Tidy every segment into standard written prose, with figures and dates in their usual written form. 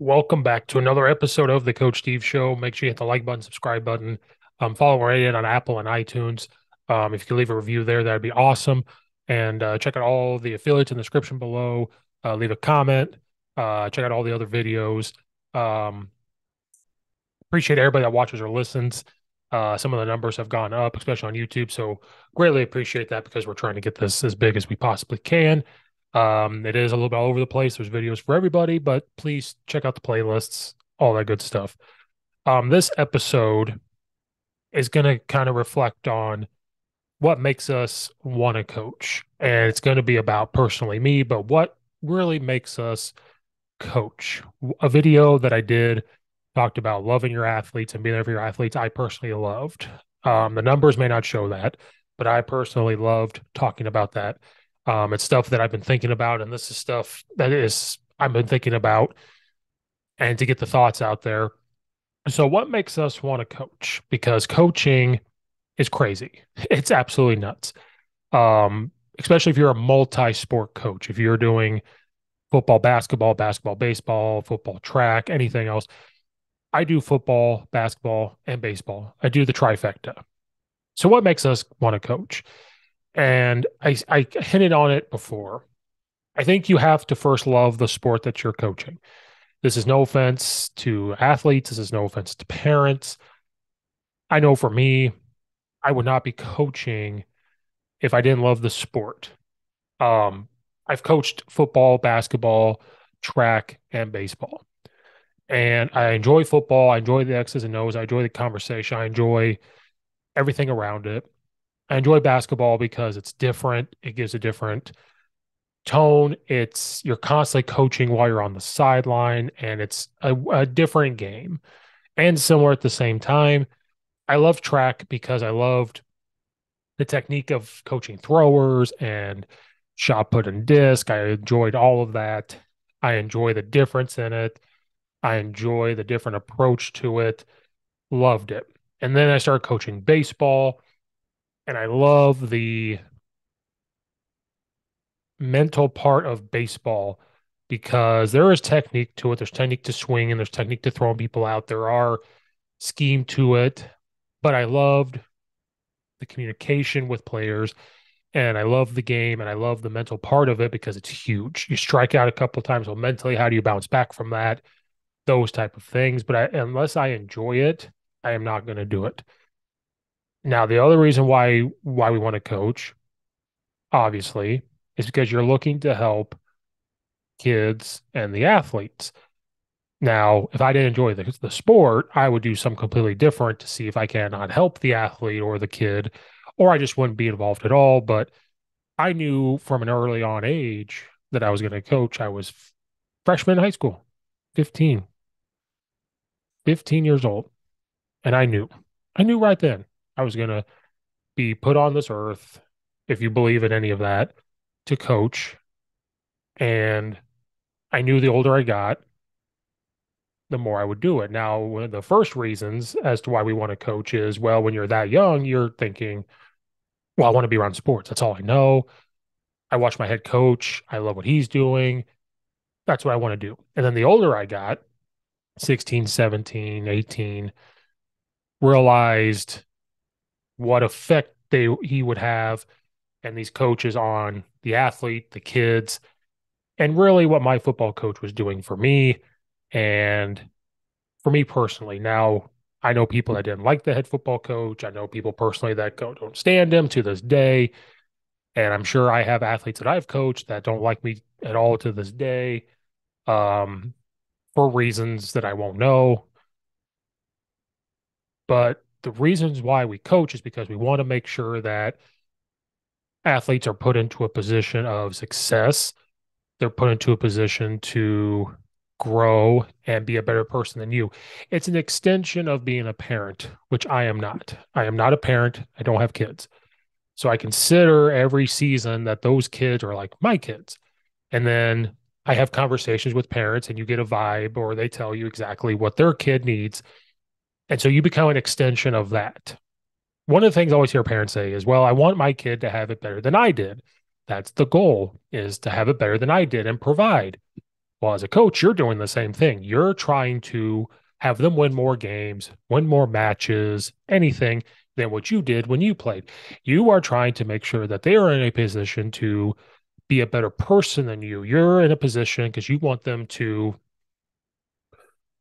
Welcome back to another episode of the Coach Steve Show. Make sure you hit the like button, subscribe button, follow or rate it on Apple and iTunes. If you could leave a review there, that'd be awesome. And check out all the affiliates in the description below. Leave a comment. Check out all the other videos. Um, Appreciate everybody that watches or listens. Some of the numbers have gone up, especially on YouTube. So greatly appreciate that because we're trying to get this as big as we possibly can. It is a little bit all over the place. There's videos for everybody, but please check out the playlists, all that good stuff. This episode is going to kind of reflect on what makes us want to coach. And it's going to be about personally me, but what really makes us coach. A video that I did talked about loving your athletes and being there for your athletes. I personally loved. The numbers may not show that, but I personally loved talking about that. It's stuff that I've been thinking about, and this is stuff that is I've been thinking about, and to get the thoughts out there. So, what makes us want to coach? Because coaching is crazy. It's absolutely nuts. Especially if you're a multi-sport coach. If you're doing football, basketball, baseball, football, track, anything else. I do football, basketball, and baseball. I do the trifecta. So what makes us want to coach? And I hinted on it before. I think you have to first love the sport that you're coaching. This is no offense to athletes. This is no offense to parents. I know for me, I would not be coaching if I didn't love the sport. Um, I've coached football, basketball, track, and baseball. And I enjoy football. I enjoy the X's and O's. I enjoy the conversation. I enjoy everything around it. I enjoy basketball because it's different. It gives a different tone. It's you're constantly coaching while you're on the sideline, and it's a different game and similar at the same time. I love track because I loved the technique of coaching throwers and shot put and disc. I enjoyed all of that. I enjoy the difference in it. I enjoy the different approach to it. Loved it. And then I started coaching baseball, and I love the mental part of baseball because there is technique to it. There's technique to swing and there's technique to throwing people out. There are scheme to it, but I loved the communication with players and I love the game and I love the mental part of it because it's huge. You strike out a couple of times, well, mentally, how do you bounce back from that? Those type of things. But unless I enjoy it, I am not going to do it. Now, the other reason why we want to coach, obviously, is because you're looking to help kids and the athletes. Now, if I didn't enjoy the sport, I would do something completely different to see if I cannot help the athlete or the kid, or I just wouldn't be involved at all. But I knew from an early on age that I was going to coach. I was freshman in high school, 15, 15 years old. And I knew right then I was going to be put on this earth, if you believe in any of that, to coach. And I knew the older I got, the more I would do it. Now, one of the first reasons as to why we want to coach is, well, when you're that young, you're thinking, well, I want to be around sports. That's all I know. I watch my head coach. I love what he's doing. That's what I want to do. And then the older I got, 16, 17, 18, realized what effect he would have and these coaches on the athlete, the kids, and really what my football coach was doing for me and for me personally. Now, I know people that didn't like the head football coach. I know people personally that don't stand him to this day. And I'm sure I have athletes that I've coached that don't like me at all to this day, um, for reasons that I won't know. But the reasons why we coach is because we want to make sure that athletes are put into a position of success. They're put into a position to grow and be a better person than you. It's an extension of being a parent, which I am not. I am not a parent. I don't have kids. So I consider every season that those kids are like my kids. And then I have conversations with parents and you get a vibe or they tell you exactly what their kid needs. And so you become an extension of that. One of the things I always hear parents say is, well, I want my kid to have it better than I did. That's the goal, is to have it better than I did and provide. Well, as a coach, you're doing the same thing. You're trying to have them win more games, win more matches, anything than what you did when you played. You are trying to make sure that they are in a position to be a better person than you. You're in a position because you want them to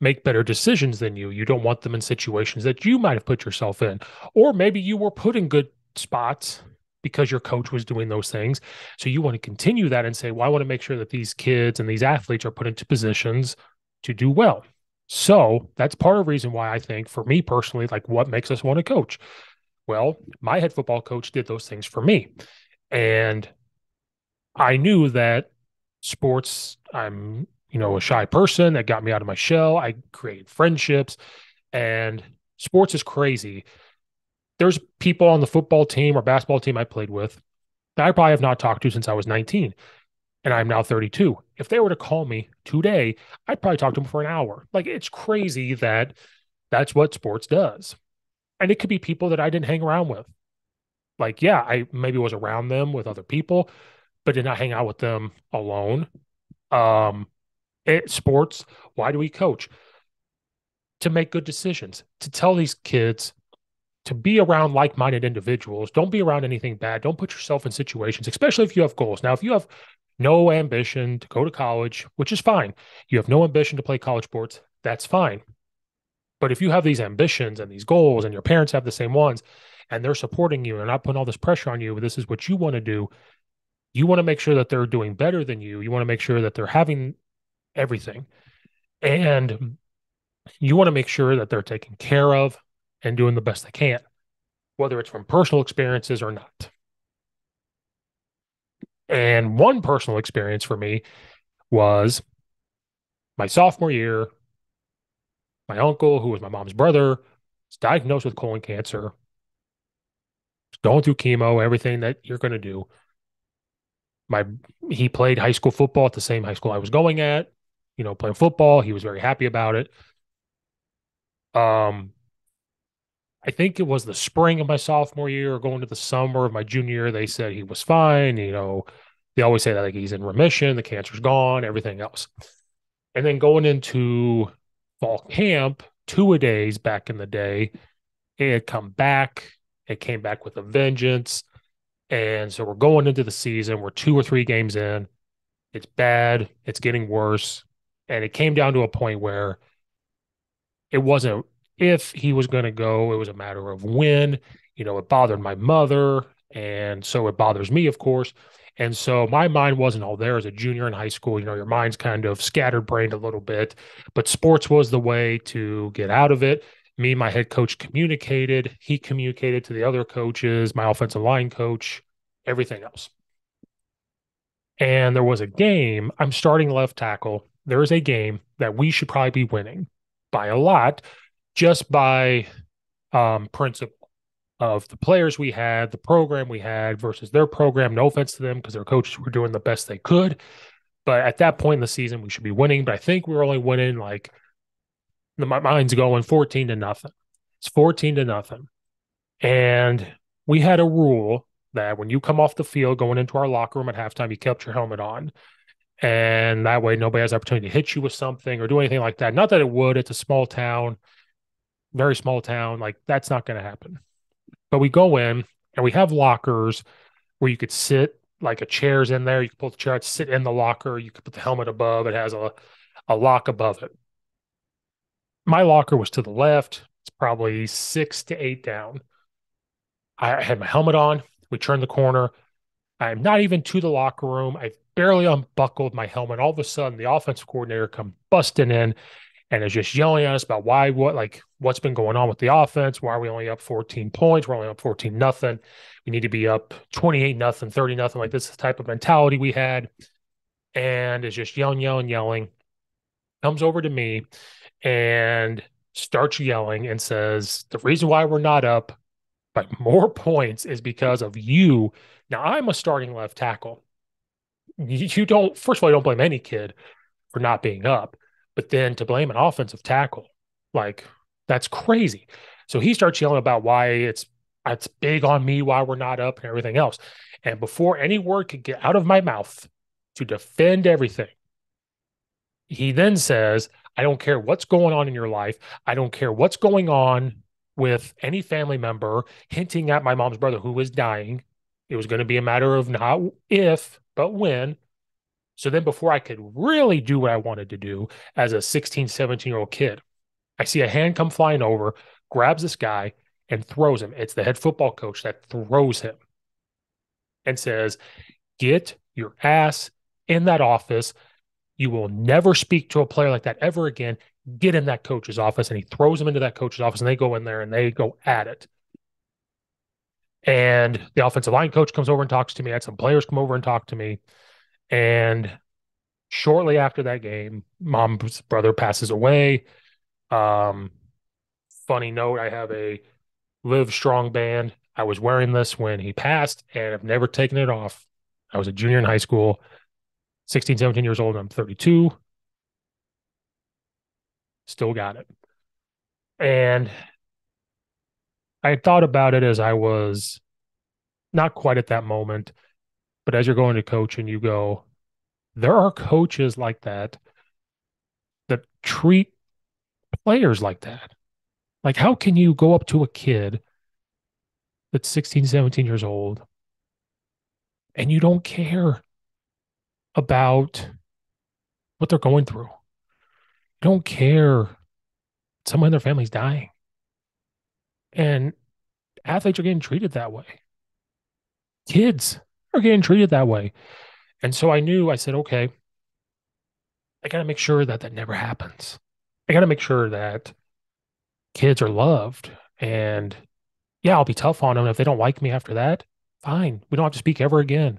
make better decisions than you. You don't want them in situations that you might have put yourself in. Or maybe you were put in good spots because your coach was doing those things. So you want to continue that and say, well, I want to make sure that these kids and these athletes are put into positions to do well. So that's part of the reason why I think, for me personally, like what makes us want to coach. Well, my head football coach did those things for me. And I knew that sports, I'm, a shy person that got me out of my shell. I created friendships, and sports is crazy. There's people on the football team or basketball team I played with that I probably have not talked to since I was 19, and I'm now 32. If they were to call me today, I'd probably talk to them for an hour. Like, it's crazy that that's what sports does. And it could be people that I didn't hang around with. Like, yeah, I maybe was around them with other people, but did not hang out with them alone. Um, Sports, why do we coach? To make good decisions, to tell these kids to be around like-minded individuals. Don't be around anything bad. Don't put yourself in situations, especially if you have goals. Now, if you have no ambition to go to college, which is fine, you have no ambition to play college sports, that's fine. But if you have these ambitions and these goals and your parents have the same ones and they're supporting you and not putting all this pressure on you, this is what you want to do. You want to make sure that they're doing better than you. You want to make sure that they're having everything. And you want to make sure that they're taken care of and doing the best they can, whether it's from personal experiences or not. And one personal experience for me was my sophomore year. My uncle, who was my mom's brother, was diagnosed with colon cancer, going through chemo, everything that you're going to do. My He played high school football at the same high school I was going at, playing football. He was very happy about it. Um, I think it was the spring of my sophomore year or going to the summer of my junior year. They said he was fine. They always say that like he's in remission, the cancer's gone, everything else. And then going into fall camp, two-a-days back in the day, it had come back. It came back with a vengeance. And so we're going into the season. We're 2 or 3 games in. It's bad. It's getting worse. And it came down to a point where it wasn't if he was going to go, it was a matter of when. It bothered my mother. And so it bothers me, of course. And so my mind wasn't all there as a junior in high school. Your mind's kind of scatterbrained a little bit, but sports was the way to get out of it. Me and my head coach communicated. He communicated to the other coaches, my offensive line coach, everything else. And there was a game, I'm starting left tackle. There is a game that we should probably be winning by a lot, just by principle of the players we had, the program we had versus their program. No offense to them because their coaches were doing the best they could. But at that point in the season, we should be winning. But I think we were only winning like my mind's going 14-0. It's 14-0. And we had a rule that when you come off the field going into our locker room at halftime, you kept your helmet on. And that way nobody has the opportunity to hit you with something or do anything like that. Not that it would. It's a small town, very small town. Like, that's not going to happen. But we go in and we have lockers where you could sit, like a chair's in there. You can pull the chair out, sit in the locker. You could put the helmet above. It has a lock above it. My locker was to the left. It's probably 6 to 8 down. I had my helmet on. We turned the corner. I'm not even to the locker room. I barely unbuckled my helmet. All of a sudden, the offensive coordinator come busting in and is just yelling at us about what's been going on with the offense. Why are we only up 14 points? We're only up 14-0. We need to be up 28-0, 30-0. Like, this is the type of mentality we had. And is just yelling, yelling, yelling. Comes over to me and starts yelling and says, the reason why we're not up by more points is because of you. Now, I'm a starting left tackle. You don't, first of all, you don't blame any kid for not being up, but then to blame an offensive tackle, like, that's crazy. So he starts yelling about why it's big on me, why we're not up and everything else. And before any word could get out of my mouth to defend everything, He then says, I don't care what's going on in your life. I don't care what's going on with any family member, hinting at my mom's brother who was dying. It was going to be a matter of not if, but when. So then, before I could really do what I wanted to do as a 16, 17-year-old kid, I see a hand come flying over, grabs this guy, and throws him. It's the head football coach that throws him and says, Get your ass in that office. You will never speak to a player like that ever again. Get in that coach's office. And he throws him into that coach's office, and they go in there and they go at it. And the offensive line coach comes over and talks to me. I had some players come over and talk to me. And shortly after that game, mom's brother passes away. Um, Funny note, I have a Live Strong band. I was wearing this when he passed, and I've never taken it off. I was a junior in high school, 16, 17 years old. I'm 32, still got it. And I had thought about it as I was not quite at that moment, but as you're going to coach and you go, there are coaches like that treat players like that. Like, how can you go up to a kid that's 16, 17 years old and you don't care about what they're going through? You don't care someone in their family's dying. And athletes are getting treated that way. Kids are getting treated that way. And so I knew, I said, okay, I got to make sure that that never happens. I got to make sure that kids are loved. And yeah, I'll be tough on them. If they don't like me after that, fine. We don't have to speak ever again.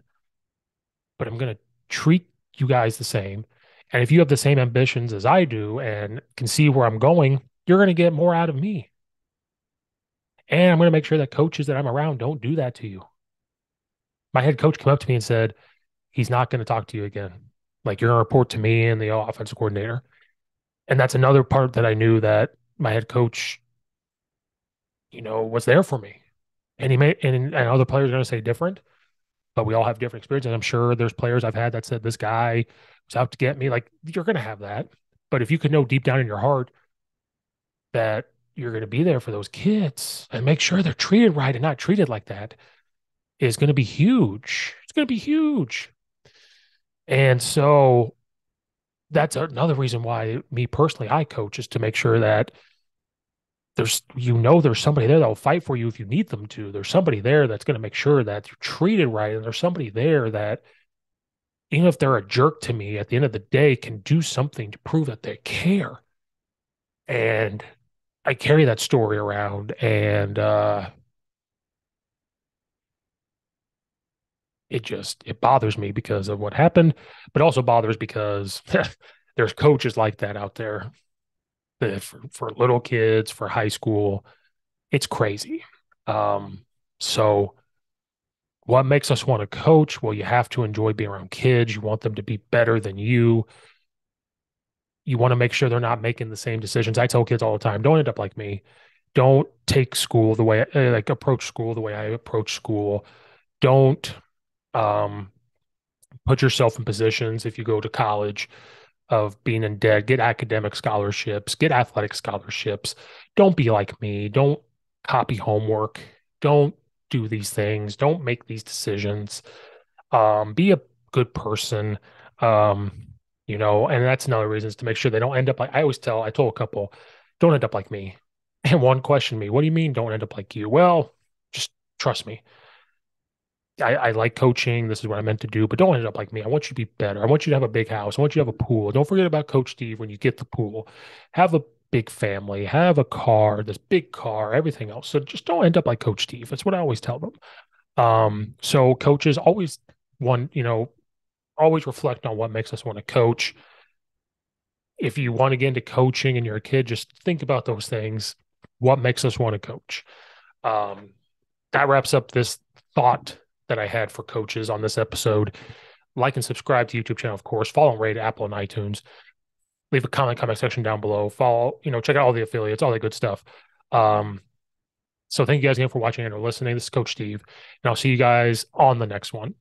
But I'm going to treat you guys the same. And if you have the same ambitions as I do and can see where I'm going, you're going to get more out of me. And I'm going to make sure that coaches that I'm around don't do that to you. My head coach came up to me and said, he's not going to talk to you again. Like, you're going to report to me and the offensive coordinator. And that's another part that I knew that my head coach, was there for me. And he may, and other players are going to say different, but we all have different experiences. I'm sure there's players I've had that said this guy was out to get me. Like, you're going to have that. But if you could know deep down in your heart that you're going to be there for those kids and make sure they're treated right and not treated like that, is going to be huge. It's going to be huge. And so that's another reason why me personally, I coach, is to make sure that there's somebody there that will fight for you if you need them to. There's somebody there that's going to make sure that you're treated right. And there's somebody there that, even if they're a jerk to me, at the end of the day, can do something to prove that they care. And I carry that story around, and it bothers me because of what happened, but also bothers because there's coaches like that out there that for little kids, for high school. It's crazy. Um, so what makes us want to coach? Well, you have to enjoy being around kids. You want them to be better than you. You want to make sure they're not making the same decisions. I tell kids all the time, don't end up like me. Don't take school the way like approach school the way I approach school. Don't um, put yourself in positions if you go to college of being in debt. Get academic scholarships, get athletic scholarships. Don't be like me. Don't copy homework. Don't do these things. Don't make these decisions. Be a good person. Um, and that's another reason, is to make sure they don't end up like I told a couple, don't end up like me. And one questioned me, what do you mean don't end up like you? Well, just trust me. I like coaching. This is what I meant to do, but don't end up like me. I want you to be better. I want you to have a big house. I want you to have a pool. Don't forget about Coach Steve when you get the pool. Have a big family. Have a car, this big car, everything else. So just don't end up like Coach Steve. That's what I always tell them. So coaches always want, always reflect on what makes us want to coach. If you want to get into coaching and you're a kid, just think about those things. What makes us want to coach? Um, that wraps up this thought that I had for coaches on this episode. Like and subscribe to YouTube channel, of course. Follow and rate Apple and iTunes. Leave a comment section down below. Follow, check out all the affiliates, all that good stuff. So thank you guys again for watching and or listening. This is Coach Steve, and I'll see you guys on the next one.